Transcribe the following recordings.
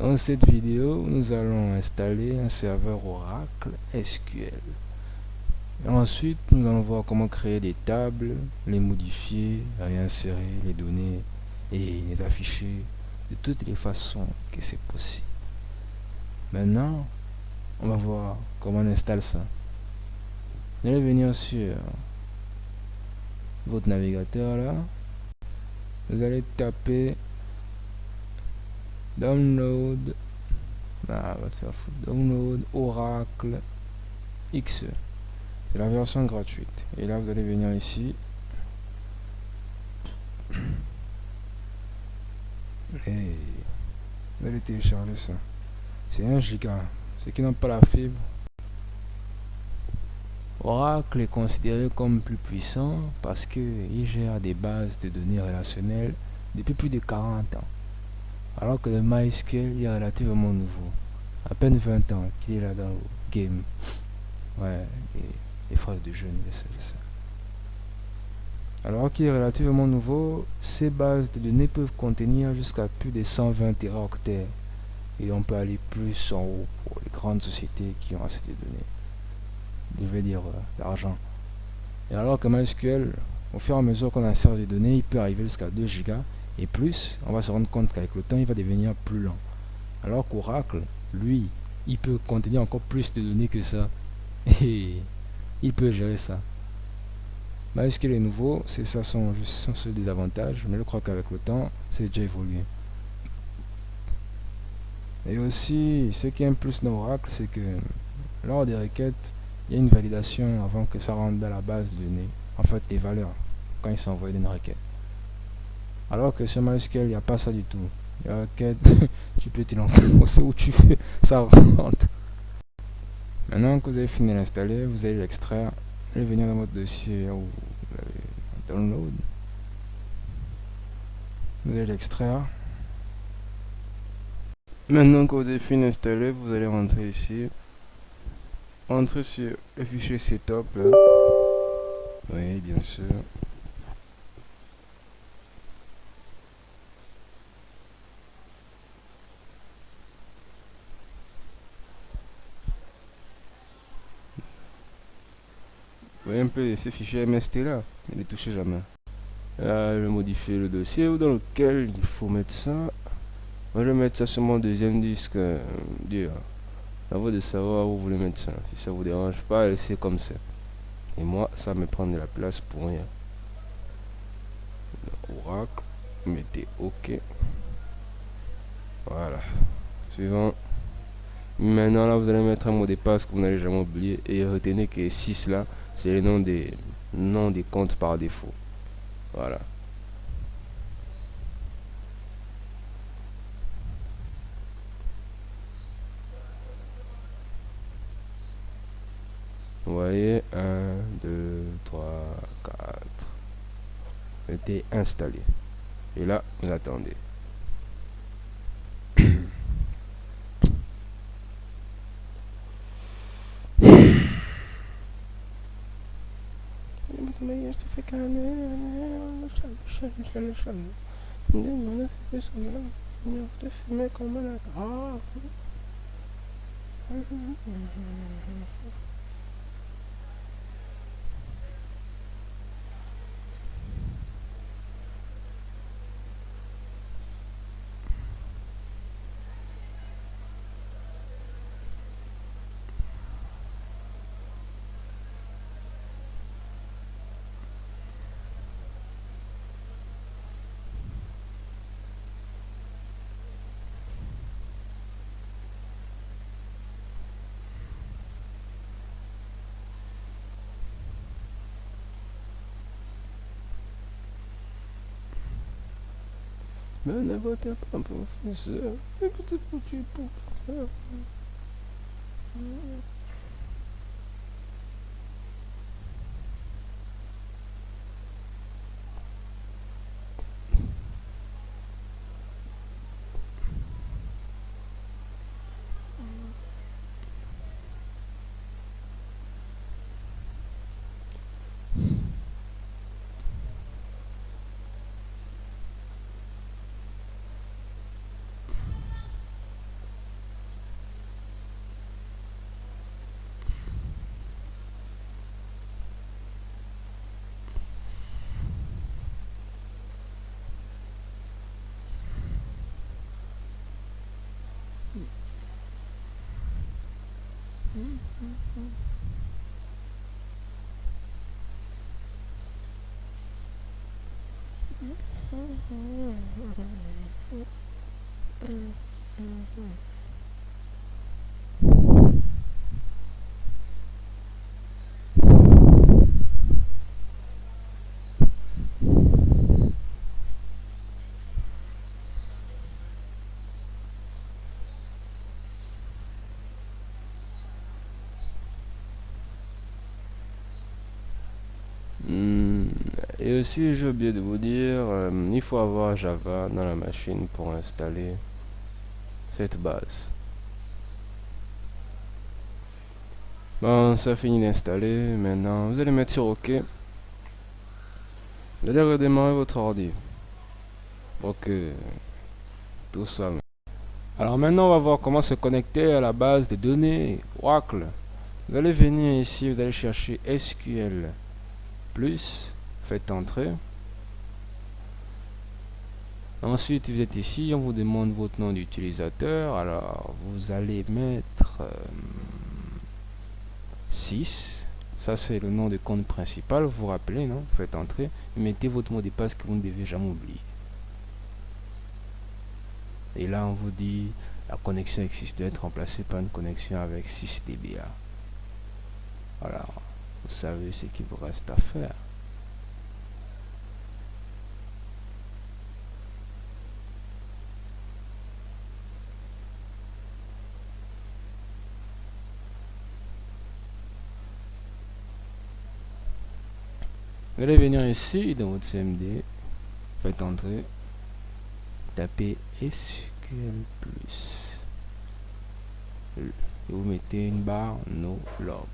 Dans cette vidéo, nous allons installer un serveur Oracle SQL. Et ensuite, nous allons voir comment créer des tables, les modifier, réinsérer les données et les afficher de toutes les façons que c'est possible. Maintenant, on va voir comment on installe ça. Vous allez venir sur votre navigateur là. Vous allez taper download. Download Oracle XE. C'est la version gratuite. Et là, vous allez venir ici. Et vous allez télécharger ça. C'est 1 giga. Ceux qui n'ont pas la fibre. Oracle est considéré comme plus puissant parce qu'il gère des bases de données relationnelles depuis plus de 40 ans. Alors que le MySQL est relativement nouveau. À peine 20 ans qu'il est là dans le game. Ouais, les phrases de jeunes, je sais. Alors qu'il est relativement nouveau, ces bases de données peuvent contenir jusqu'à plus de 120 téraoctets. Et on peut aller plus en haut pour les grandes sociétés qui ont assez de données. Je vais dire d'argent. Et alors que MySQL, au fur et à mesure qu'on insère des données, il peut arriver jusqu'à 2 gigas. Et plus, on va se rendre compte qu'avec le temps, il va devenir plus lent. Alors qu'Oracle, lui, il peut contenir encore plus de données que ça. Et il peut gérer ça. MySQL est nouveau, c'est ça sont ceux des avantages, mais je crois qu'avec le temps, c'est déjà évolué. Et aussi, ce qui est un plus dans Oracle, c'est que lors des requêtes, il y a une validation avant que ça rentre dans la base de données. En fait, les valeurs, quand ils sont envoyés dans une requête. Alors que sur MySQL, il n'y a pas ça du tout. La requête, tu peux te lancer où tu veux, ça rentre. Maintenant que vous avez fini d'installer, vous allez l'extraire. Vous allez venir dans votre dossier où vous avez download. Vous allez l'extraire. Maintenant que vous avez fini d'installer, vous allez rentrer ici. Entrez sur le fichier setup là. Oui, bien sûr. Vous voyez un peu ce fichier MST là, ne les touchez jamais. Là, je vais modifier le dossier dans lequel il faut mettre ça. Moi, je vais mettre ça sur mon deuxième disque dur. À vous de savoir où vous voulez mettre ça. Si ça vous dérange pas, laissez comme ça. Et moi, ça me prend de la place pour rien. Oracle, mettez OK. Voilà. Suivant. Maintenant, là, vous allez mettre un mot de passe que vous n'allez jamais oublier. Et retenez que 6 là, c'est le nom des comptes par défaut. Voilà. Vous voyez, 1, 2, 3, 4. C'était installé. Et là, vous attendez. Mais ne votez pas, professeur. Mais petit petit professeur. Hmm, Et aussi, j'ai oublié de vous dire, il faut avoir Java dans la machine pour installer cette base. Bon, ça finit d'installer. Maintenant, vous allez mettre sur OK. Vous allez redémarrer votre ordi pour que tout ça. Alors maintenant, on va voir comment se connecter à la base de données Oracle. Vous allez venir ici, vous allez chercher SQL+, faites entrer. Ensuite, vous êtes ici, on vous demande votre nom d'utilisateur. Alors, vous allez mettre 6. Ça, c'est le nom de compte principal. Vous vous rappelez, non? Faites entrer. Et mettez votre mot de passe que vous ne devez jamais oublier. Et là, on vous dit la connexion existe doit être remplacée par une connexion avec 6 dBA. Alors, vous savez ce qu'il vous reste à faire. Vous allez venir ici dans votre CMD, faites entrer, tapez SQL+. Et vous mettez une barre no log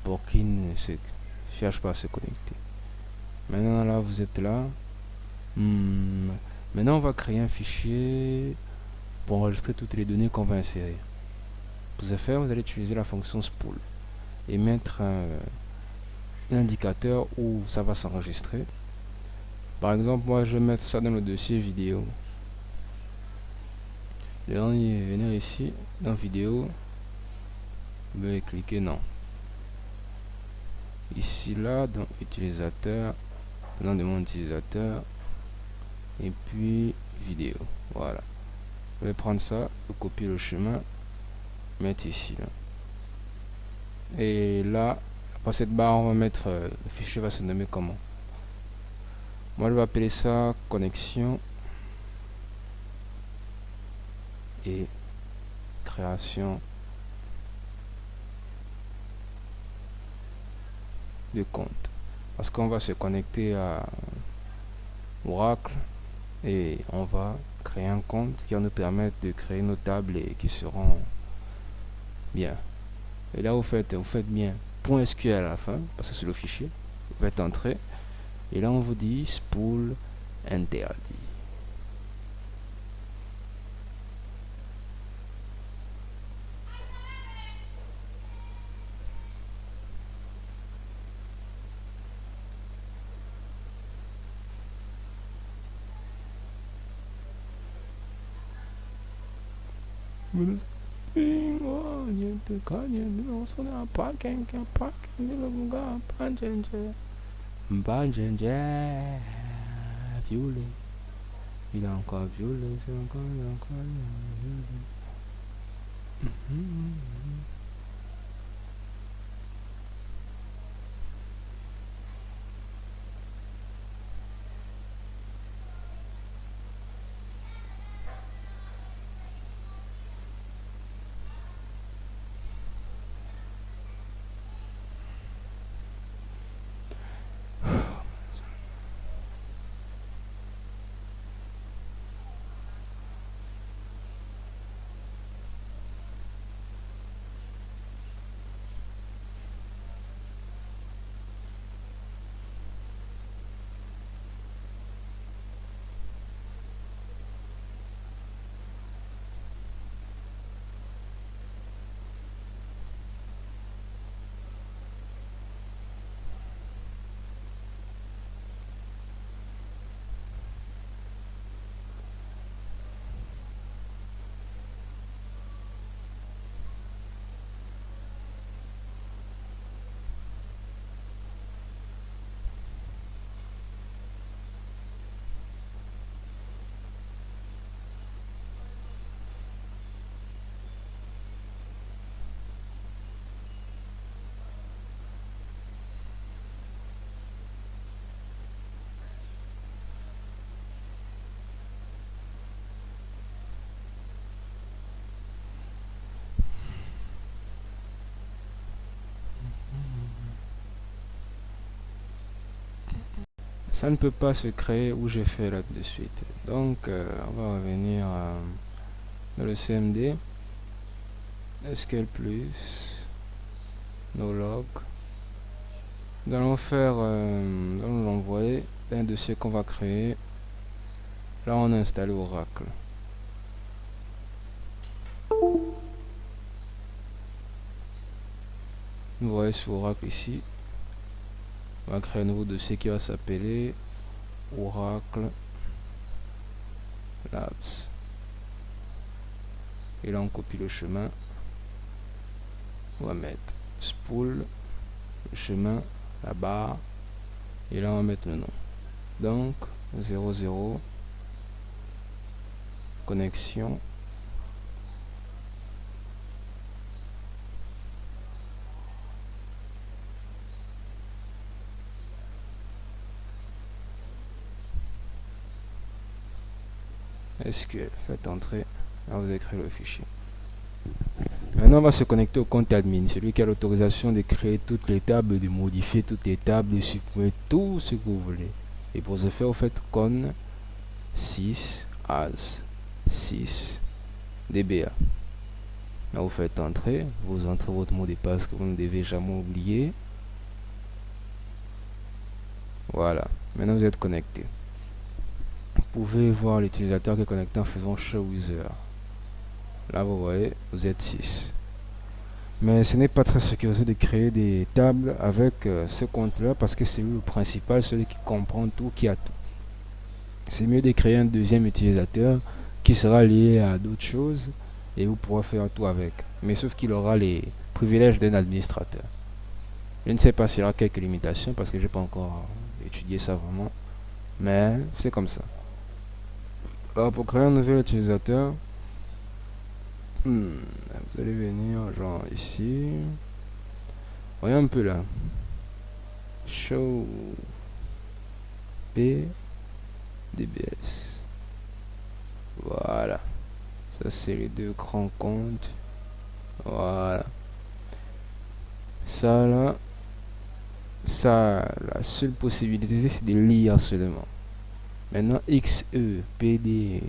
pour qu'il ne se cherche pas à se connecter. Maintenant là, vous êtes là. Maintenant, on va créer un fichier pour enregistrer toutes les données qu'on va insérer. Pour ce faire, vous allez utiliser la fonction spool et mettre un indicateur où ça va s'enregistrer. Par exemple, moi je vais mettre ça dans le dossier vidéo. Et venir ici dans vidéo, vous allez cliquer non. Ici là dans utilisateur, nom de mon utilisateur et puis vidéo. Voilà. Je vais prendre ça, copier le chemin, mettre ici là. Et là, après cette barre, on va mettre le fichier va se nommer comment. Moi je vais appeler ça connexion et création de compte, parce qu'on va se connecter à Oracle et on va créer un compte qui va nous permettre de créer nos tables et qui seront bien. Et là vous faites bien .sql à la fin parce que c'est le fichier. Vous faites entrer et là on vous dit spool interdit. Violet. Il a encore violé, c'est encore, il a encore violé. ça ne peut pas se créer où j'ai fait là de suite. Donc on va revenir dans le CMD, SQL plus, no log. Nous allons faire, nous allons l'envoyer un dossier qu'on va créer. Là on a installé Oracle. Vous voyez sur Oracle ici, on va créer un nouveau dossier qui va s'appeler Oracle Labs. Et là on copie le chemin. On va mettre spool, le chemin, la barre. Et là on va mettre le nom. Donc 00 connexion. SQL, faites entrer. Là vous écrivez le fichier. Maintenant on va se connecter au compte admin, celui qui a l'autorisation de créer toutes les tables, de modifier toutes les tables, de supprimer tout ce que vous voulez. Et pour ce faire, vous faites con 6 as 6 dba. Là vous faites entrer, vous entrez votre mot de passe que vous ne devez jamais oublier. Voilà, maintenant vous êtes connecté. Vous pouvez voir l'utilisateur qui est connecté en faisant show user. Là vous voyez, vous êtes 6. Mais ce n'est pas très sécurisé de créer des tables avec ce compte là, parce que c'est lui le principal, celui qui comprend tout, qui a tout. C'est mieux de créer un deuxième utilisateur qui sera lié à d'autres choses et vous pourrez faire tout avec. Mais sauf qu'il aura les privilèges d'un administrateur. Je ne sais pas s'il y aura quelques limitations parce que j'ai pas encore étudié ça vraiment. Mais c'est comme ça. Alors pour créer un nouvel utilisateur, vous allez venir genre ici. Voyez un peu là. Show P DBS. Voilà. Ça c'est les deux grands comptes. Voilà. Ça là. Ça, la seule possibilité c'est de lire seulement. Maintenant XEPDB1,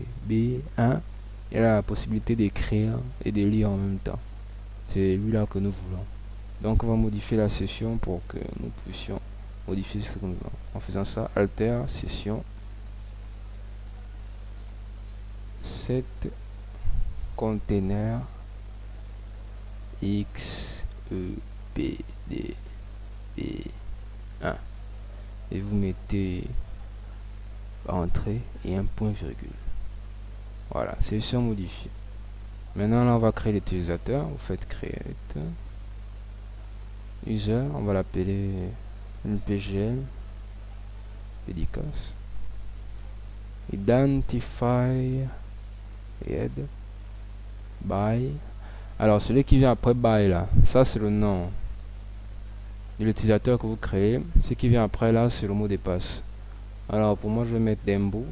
il y a la possibilité d'écrire et de lire en même temps. C'est lui là que nous voulons. Donc on va modifier la session pour que nous puissions modifier ce que nous voulons. En faisant ça, alter session set container XEPDB1 et vous mettez entrée et un point virgule. Voilà, session modifiée. Maintenant là on va créer l'utilisateur. Vous faites create user, on va l'appeler pgl dédicace identify head by. Alors celui qui vient après by là, ça c'est le nom de l'utilisateur que vous créez. Ce qui vient après là c'est le mot de passe. Alors pour moi je vais mettre Dembo.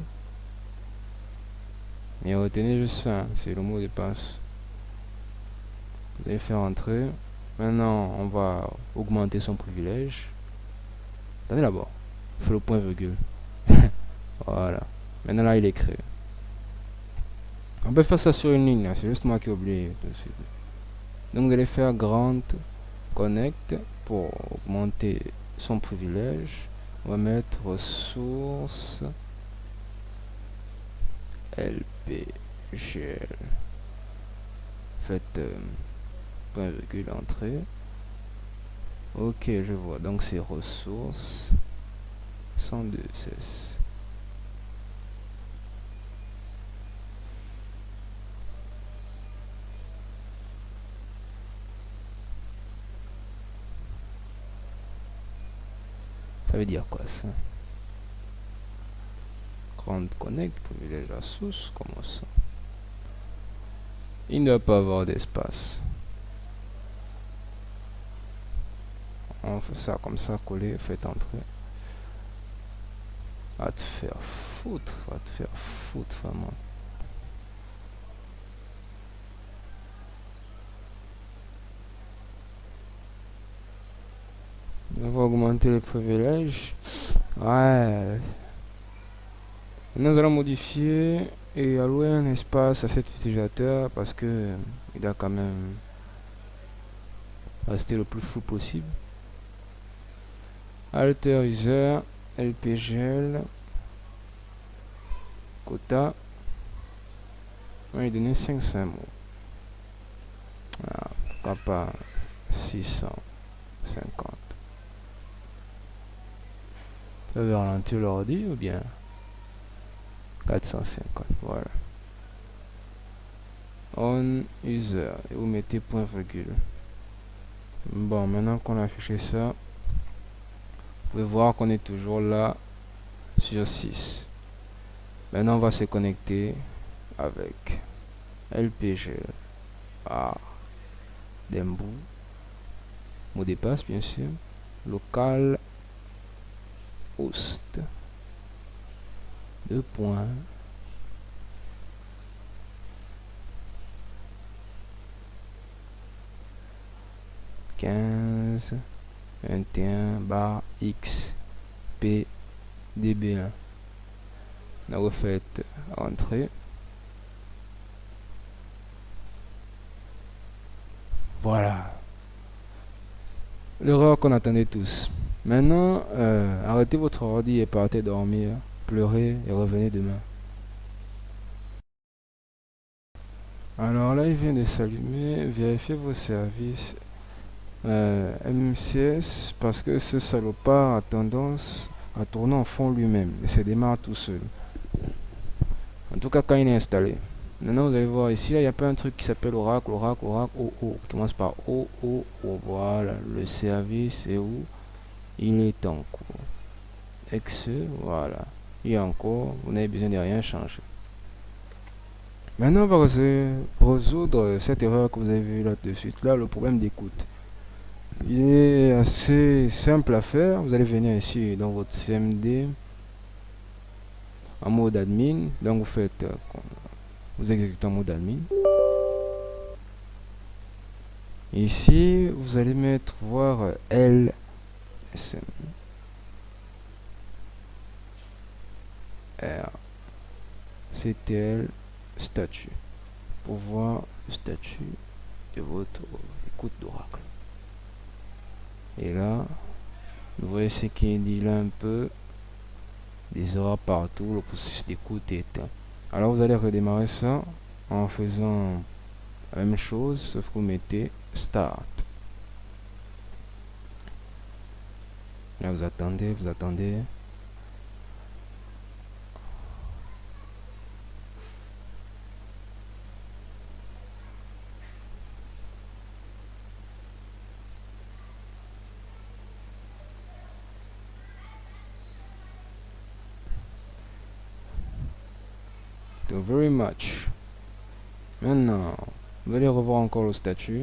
Mais retenez juste ça, c'est le mot de passe. Vous allez faire entrer. Maintenant on va augmenter son privilège. Attendez d'abord. Il faut le point virgule. Voilà. Maintenant là il est créé. On peut faire ça sur une ligne, c'est juste moi qui ai oublié. Donc vous allez faire grant connect pour augmenter son privilège. On va mettre ressources lpgl. Faites point virgule entrée. Ok, je vois. Donc c'est ressources 102 cesse. Ça veut dire quoi ça? Grand connect, privilège à source, comment ça? Il ne doit pas avoir d'espace. On fait ça comme ça, coller, faites entrer. Va te faire foutre, vraiment. On va augmenter les privilèges. Ouais. Nous allons modifier et allouer un espace à cet utilisateur parce que il doit quand même rester le plus flou possible. Alter user, LPGL, quota. On va lui donner 500 mots. Ah, pourquoi pas 650. Ça veut ralentir l'ordi ou bien 450, voilà. On user, et vous mettez point virgule. Bon, maintenant qu'on a affiché ça, vous pouvez voir qu'on est toujours là sur 6. Maintenant on va se connecter avec LPG, Dembu, mot de passe bien sûr, local host, 2 points, (15 21 bar X P DB1). Là vous faites entrer. Voilà. L'erreur qu'on attendait tous. Maintenant, arrêtez votre ordi et partez dormir, pleurez et revenez demain. Alors là, il vient de s'allumer. Vérifiez vos services MCS parce que ce salopard a tendance à tourner en fond lui-même et se démarre tout seul. En tout cas, quand il est installé. Maintenant, vous allez voir ici, là, il n'y a pas un truc qui s'appelle Oracle, OO, qui commence par OO. Voilà, le service est où? Il est en cours. Exe, voilà. Il est en cours, vous n'avez besoin de rien changer. Maintenant, on va résoudre cette erreur que vous avez vue là de suite, là, le problème d'écoute. Il est assez simple à faire. Vous allez venir ici dans votre CMD en mode admin. Donc vous faites, vous exécutez en mode admin. Ici, vous allez mettre voir LSM R CTL statut pour voir le statut de votre écoute d'Oracle. Et là, vous voyez ce qui est dit là un peu, des erreurs partout, le processus d'écoute est éteint. Alors vous allez redémarrer ça en faisant la même chose, sauf que vous mettez start. Là vous attendez, vous attendez. Very much. Maintenant, vous allez revoir encore le statut.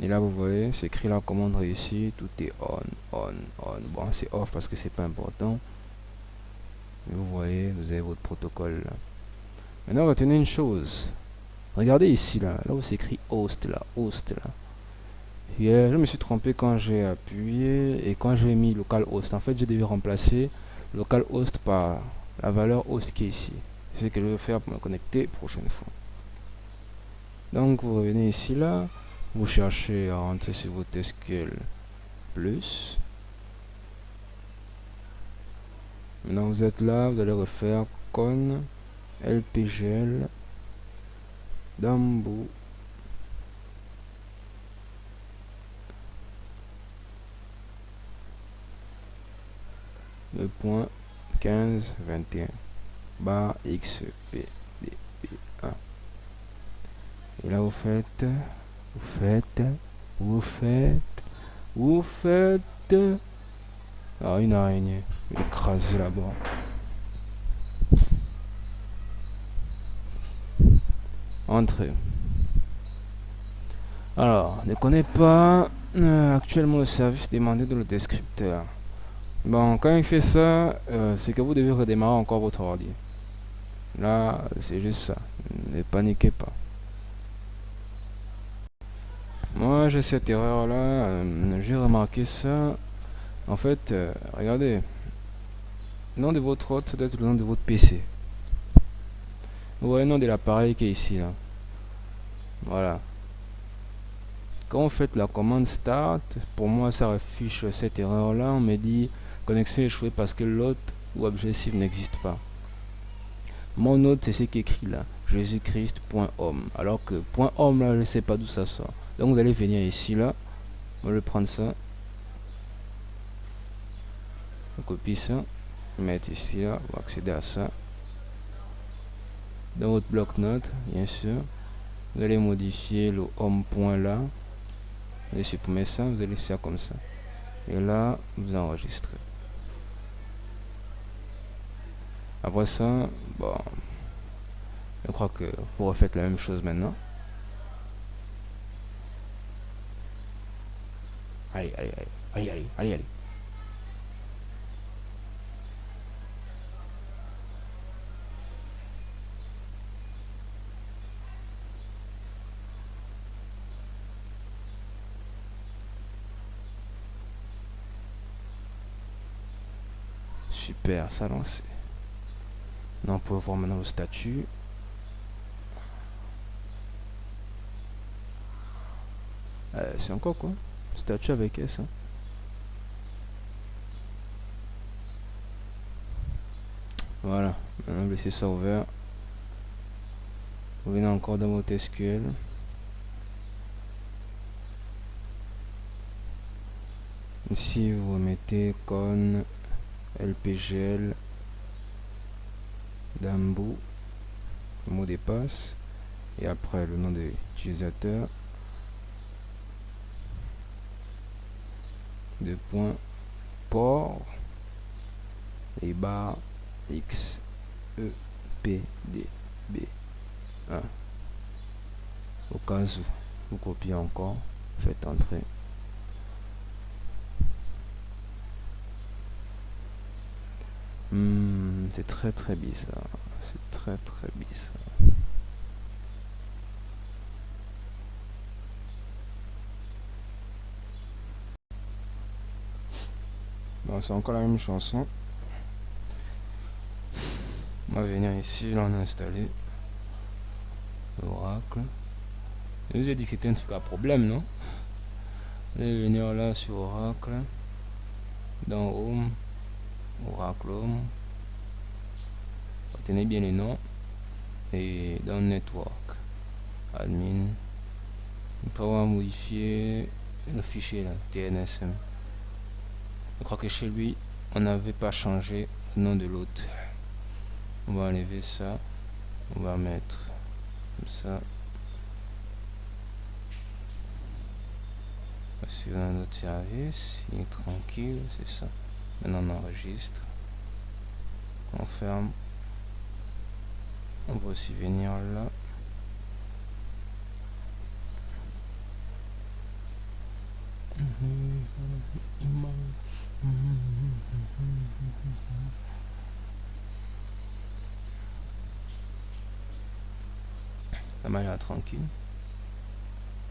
Et là, vous voyez, c'est écrit la commande réussie. Tout est on. Bon, c'est off parce que c'est pas important. Mais vous voyez, vous avez votre protocole là. Maintenant, retenez une chose. Regardez ici, là où c'est écrit host, là. Je me suis trompé quand j'ai appuyé et quand j'ai mis localhost. En fait, j'ai dû remplacer localhost par la valeur host qui est ici. C'est ce que je vais faire pour me connecter prochaine fois. Donc vous revenez ici là, vous cherchez à rentrer sur votre SQL plus. Maintenant vous êtes là, vous allez refaire con LPGL Dembu le point 15 21 bar XPDB1. Et là vous faites ah, une araignée écrasée là-bas. Entrez. Alors, ne connais pas actuellement le service demandé dans le descripteur. Bon, quand il fait ça, c'est que vous devez redémarrer encore votre ordi. Là, c'est juste ça. Ne paniquez pas. Moi, j'ai cette erreur là. J'ai remarqué ça. En fait, regardez. Le nom de votre hôte, ça doit être le nom de votre PC. Vous voyez le nom de l'appareil qui est ici, là. Voilà. Quand vous faites la commande start, pour moi ça affiche cette erreur là, on me dit connexion échouée parce que l'hôte ou objet cible n'existe pas. Mon hôte c'est ce qui est écrit là, jésus-christ.home, alors que .home là je ne sais pas d'où ça sort. Donc vous allez venir ici là, on va prendre ça, on copie ça, mettre ici là, on va accéder à ça. Dans votre bloc-notes, bien sûr, vous allez modifier le home point là. Vous allez supprimer ça, vous allez laisser ça comme ça. Et là, vous enregistrez. Après ça, bon, je crois que vous refaites la même chose maintenant. Allez, allez, allez, allez, allez, allez, allez. Super, ça lancé. Non, on peut voir maintenant le statut. C'est encore quoi? Statut avec S. Hein. Voilà, maintenant laissez ça ouvert. Vous venez encore dans votre SQL. Ici, vous mettez con lpgl d'ambo, le mot de passe, et après le nom de l'utilisateur, de point port et barre x e p d b 1. Au cas où vous copiez encore, faites entrer. C'est très bizarre. C'est très bizarre. Bon, c'est encore la même chanson. On va venir ici, là on a installé Oracle. Je vous ai dit que c'était un truc à problème, non? Vous allez venir là sur Oracle, dans Home, Oracle Home. Retenez bien les noms. Et dans Network, Admin. On peut avoir modifié le fichier là, TNSM. Je crois que chez lui, on n'avait pas changé le nom de l'hôte. On va enlever ça. On va mettre comme ça. Si on a notre service, il est tranquille, c'est ça. Maintenant on enregistre. On ferme. On va aussi venir là. La manière tranquille.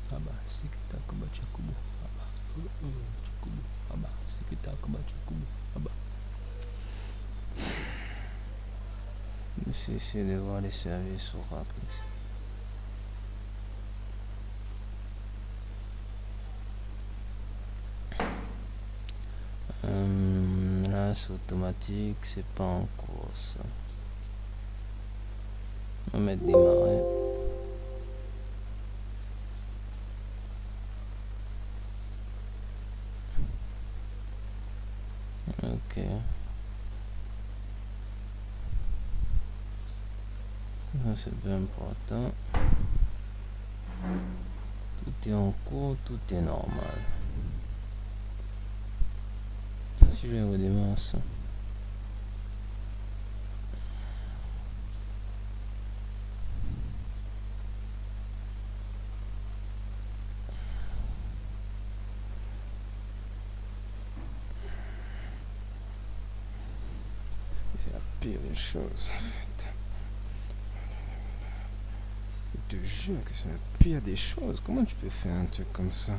Ah bah, c'est que t'as comme Tchakubo. Ah bah, Tchakubo. Ah bah, c'est que t'as comme Tchakubo. Ah bah. Essayez de voir les services Oracle. Là, c'est automatique, c'est pas en cours ça. On va mettre démarrer. Ok. C'est bien important. Tout est en cours, tout est normal. Si je redémarre ça. C'est la pire des choses en fait. Je te jure que c'est la pire des choses. Comment tu peux faire un truc comme ça?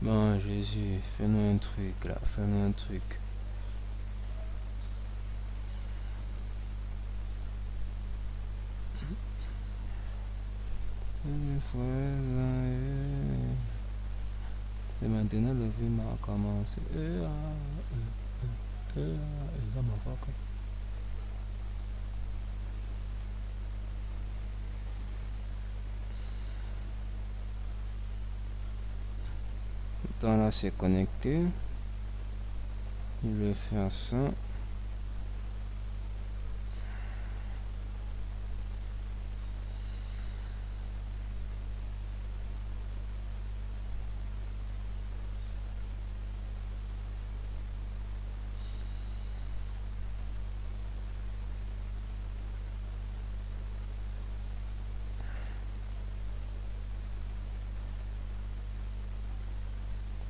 Bon, Jésus, fais-nous un truc là, fais-nous un truc. Et maintenant, le film a commencé. Temps là, c'est connecté. Il va faire ça.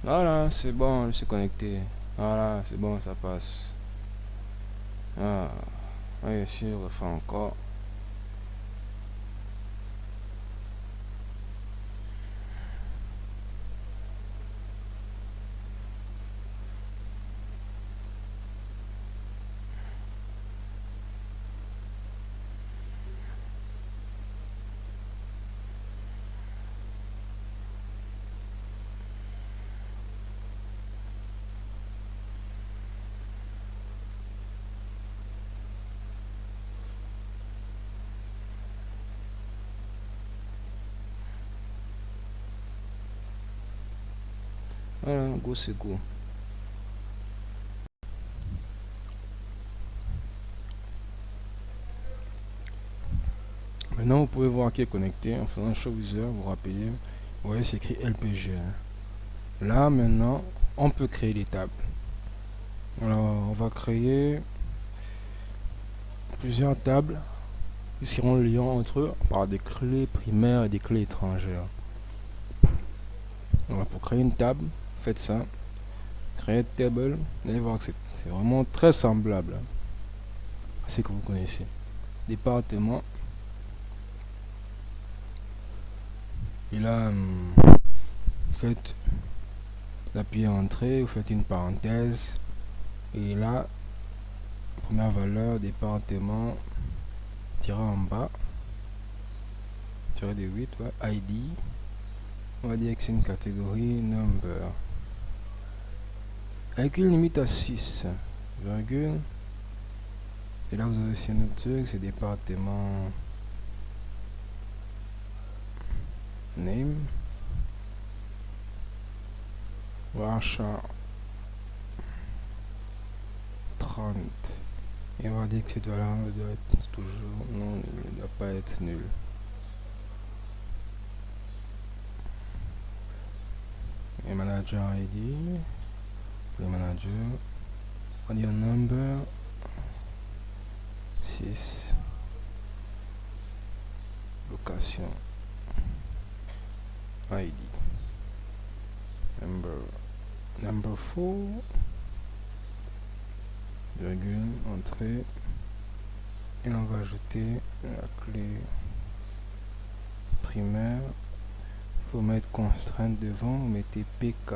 Voilà, c'est bon, je suis connecté. Voilà, c'est bon, ça passe. Ah, oui, sûr, le fait encore. Voilà, go, c'est go. Maintenant, vous pouvez voir qui est connecté en faisant show user, vous vous rappelez, vous voyez, c'est écrit LPG. Là, maintenant, on peut créer des tables. Alors, on va créer plusieurs tables qui seront liées entre eux par des clés primaires et des clés étrangères. Alors, pour créer une table, faites ça. Create table, vous allez voir que c'est vraiment très semblable à ce que vous connaissez. Département. Et là, faites appuyez entrée, vous faites une parenthèse. Et là, première valeur, département, tiré en bas, tiré de 8, ouais, ID. On va dire que c'est une catégorie number. Avec une limite à 6, virgule. Et là, vous avez aussi un autre truc, c'est département name. Varchar 30. Et on va dire que cette valeur doit être toujours, non, ne doit pas être nul. Et manager ID, le manager, on va dire number 6, location, ID, number 4, virgule, entrée, et on va ajouter la clé primaire. Faut mettre constrainte devant, vous mettez PK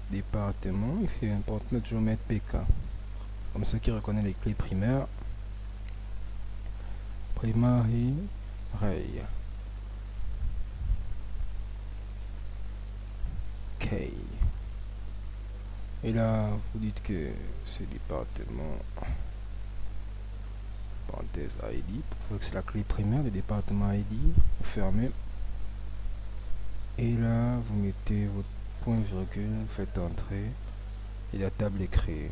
département, il fait important de toujours mettre PK comme ça qui reconnaît les clés primaires. Primary Ray. OK. Et là, vous dites que c'est département, parenthèse ID, pour que c'est la clé primaire du département ID, vous fermez. Et là, vous mettez votre point virgule, vous faites entrer, et la table est créée.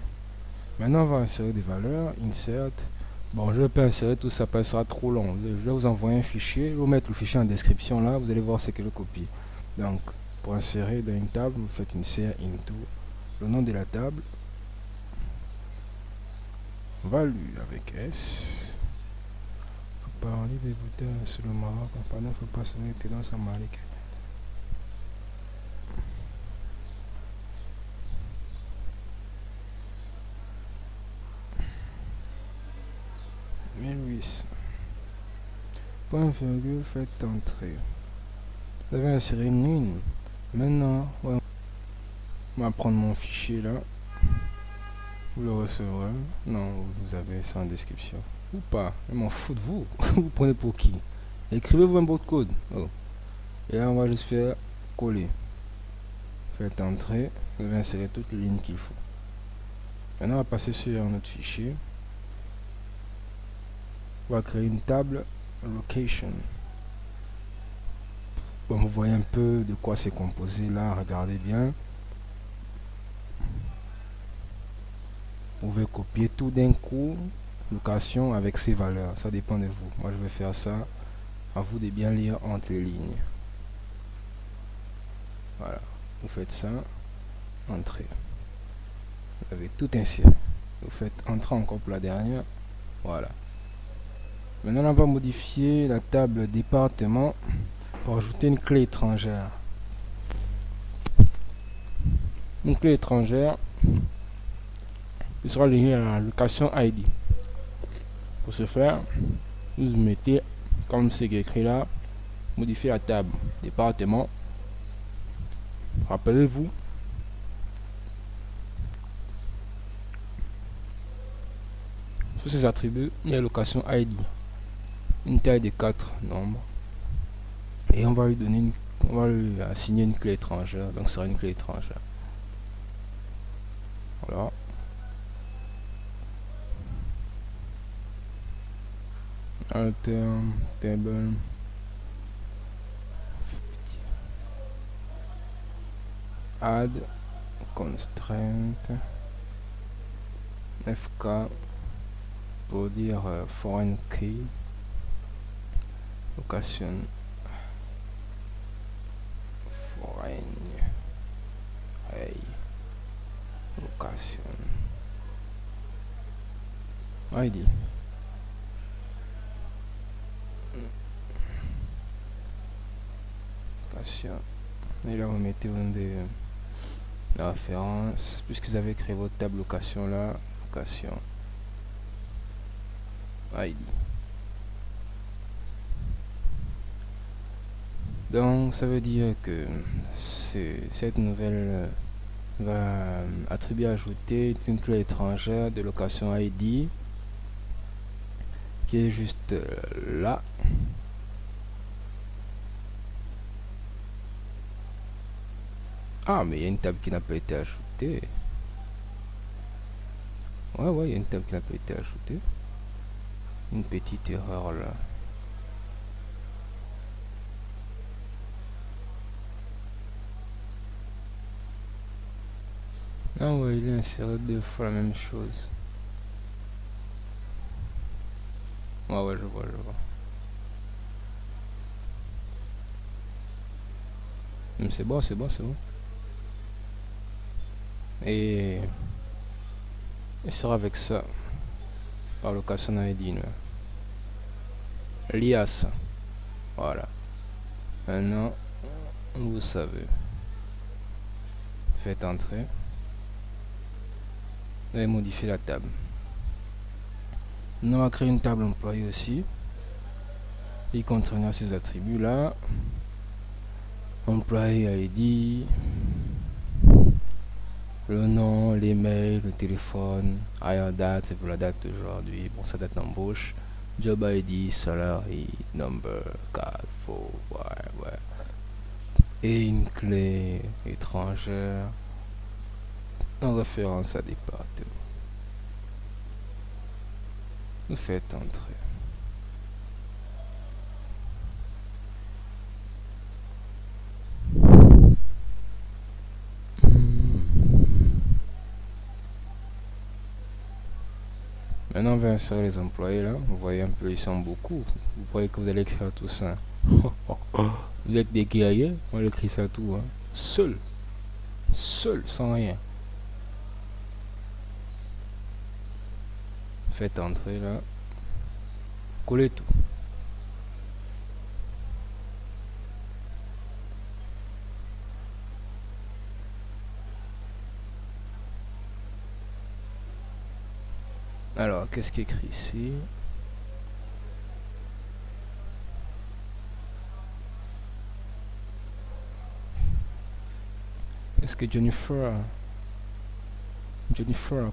Maintenant, on va insérer des valeurs, insert. Bon, je vais pas insérer tout ça, passera trop long. Je vais vous envoyer un fichier, je vais vous mettre le fichier en description là, vous allez voir c'est que le copier. Donc, pour insérer dans une table, vous faites insert into le nom de la table, value avec S. Faut parler des boutons sur le Maroc, pardon, faut pas sonner tendance à Malik. Point virgule, faites entrer. Vous avez inséré une ligne. Maintenant, ouais, on va prendre mon fichier là. Vous le recevrez. Non, vous avez ça en description. Ou pas. Je m'en fous de vous. Vous prenez pour qui? Écrivez-vous un bout de code. Oh. Et là, on va juste faire coller. Faites entrer. Vous avez inséré toutes les lignes qu'il faut. Maintenant, on va passer sur notre fichier. On va créer une table location. Bon, vous voyez un peu de quoi c'est composé là, regardez bien. Vous pouvez copier tout d'un coup, location avec ses valeurs, ça dépend de vous. Moi je vais faire ça, à vous de bien lire entre les lignes. Voilà, vous faites ça, entrée. Vous avez tout inséré. Vous faites entrer encore pour la dernière. Voilà. Maintenant on va modifier la table département pour ajouter une clé étrangère. Une clé étrangère qui sera liée à la location ID. Pour ce faire, vous mettez comme c'est écrit là, modifier la table département. Rappelez-vous, sur ces attributs, il y a location ID, une taille de 4 nombres, et on va lui donner on va lui assigner une clé étrangère, donc ce sera une clé étrangère. Voilà. Alter table add constraint fk pour dire foreign key location foreign location ID. Et là vous mettez une des références, puisque vous avez créé votre table location là, location ID. Donc ça veut dire que cette nouvelle attribut ajouté une clé étrangère de location ID qui est juste là. Ah, mais il y a une table qui n'a pas été ajoutée. Ouais, il y a une table qui n'a pas été ajoutée. Une petite erreur là. Ah ouais, il est inséré 2 fois la même chose. Ouais, je vois. C'est bon. Et il sera avec ça par location ID lias. Voilà, maintenant vous savez, faites entrer et modifier la table. Nous on va créer une table employée aussi, il contiendra ces attributs là, employé ID, le nom, l'email, le téléphone, hire date, c'est pour la date d'aujourd'hui, bon ça date d'embauche, Job ID, salary, number, card, faux, ouais. Et une clé étrangère en référence à département. Vous faites entrer. Maintenant, on va insérer les employés là. Vous voyez un peu, ils sont beaucoup. Vous croyez que vous allez écrire tout ça. Vous êtes des guerriers, on écrit ça tout. Hein. Seul, sans rien. Faites entrer là. Collez tout. Alors, qu'est-ce qui est écrit ici? Est-ce que Jennifer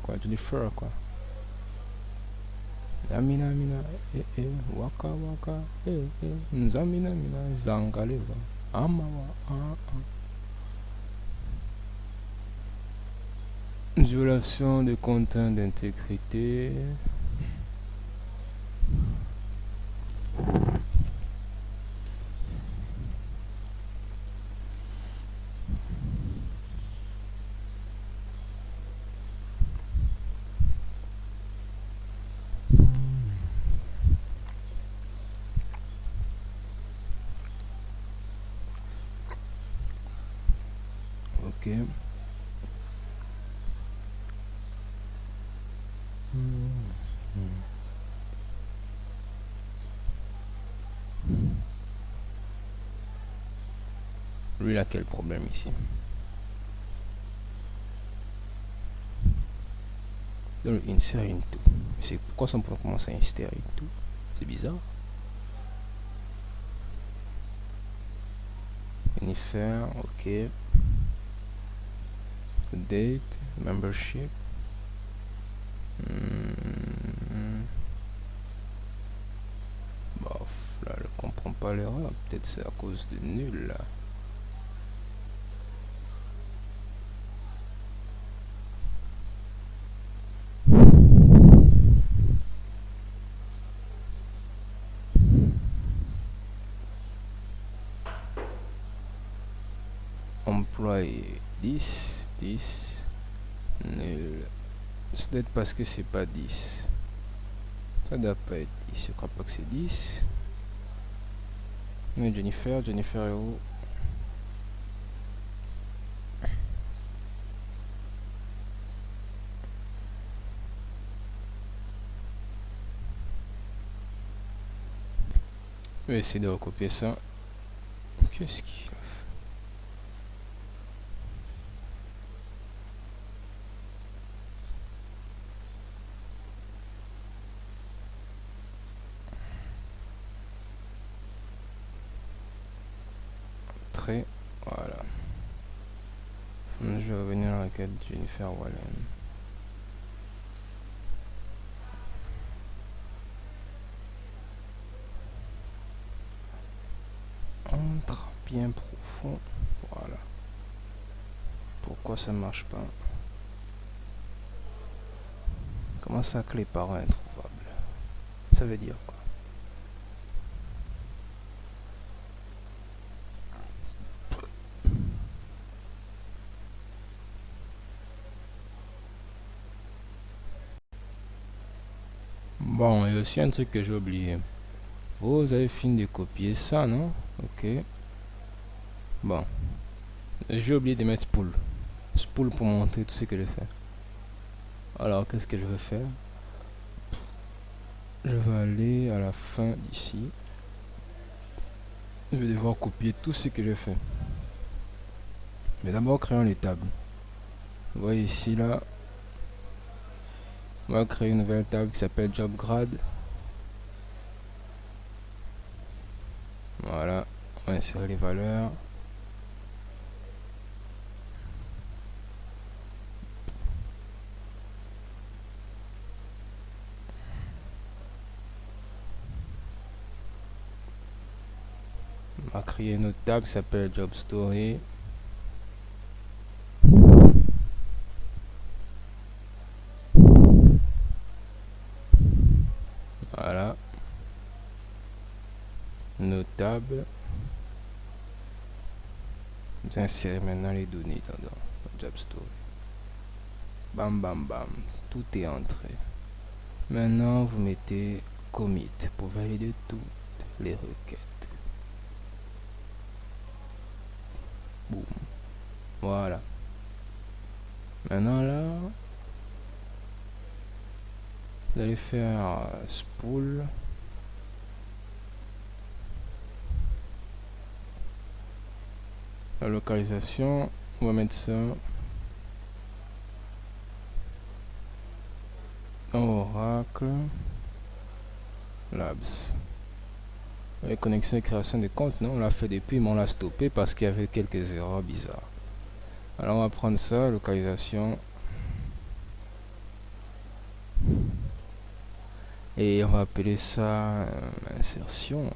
quoi. Amina, waka, nzamina, zangaleva, amawa, Violation de contraintes d'intégrité. Ok. Lui, il a quel problème ici? Donc, insert into. C'est pourquoi ça peut commencer à insérer into? C'est bizarre. Jennifer, ok. Date, membership. Bof, là, je comprends pas l'erreur. Peut-être c'est à cause de nul là. Employé 10, nul. C'est peut-être parce que c'est pas 10. Ça doit pas être 10, je crois pas que c'est 10. Mais Jennifer est où? Je vais essayer de recopier ça. Qu'est-ce qu'il a fait? Très, voilà. Je vais revenir à la requête Jennifer Wallen. Entre bien profond. Voilà. Pourquoi ça marche pas? Comment ça, clé parent introuvable? Ça veut dire quoi? Bon, il y a aussi un truc que j'ai oublié. Vous avez fini de copier ça, non? Ok. Bon. J'ai oublié de mettre spool. Spool pour montrer tout ce que je fais. Alors, qu'est-ce que je vais faire? Je vais aller à la fin d'ici. Je vais devoir copier tout ce que j'ai fait. Mais d'abord, créons les tables. Vous voyez ici, là. On va créer une nouvelle table qui s'appelle Job Grade. Voilà. On va insérer les valeurs. va créer une autre table qui s'appelle Job Story. Voilà. Nos tables. Vous insérez maintenant les données dans Job Story. Bam bam bam. Tout est entré. Maintenant, vous mettez commit pour valider toutes les requêtes. Boum. Voilà. Maintenant là, vous allez faire spool. La localisation, on va mettre ça dans Oracle Labs. Les connexions et création de compte, non, on l'a fait depuis, mais on l'a stoppé parce qu'il y avait quelques erreurs bizarres. Alors on va prendre ça, localisation, et on va appeler ça insertion.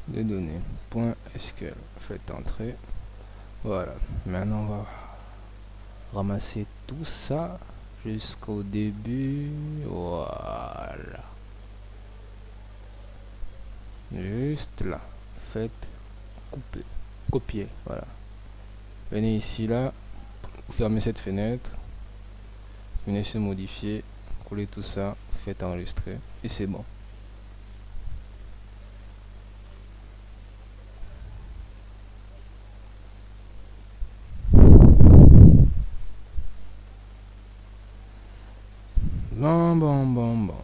De données, point SQL, faites entrer. Voilà, maintenant on va ramasser tout ça jusqu'au début. Voilà, juste là, faites couper, copier. Voilà, venez ici là, vous fermez cette fenêtre, venez se modifier, coller tout ça, faites enregistrer et c'est bon. Bon.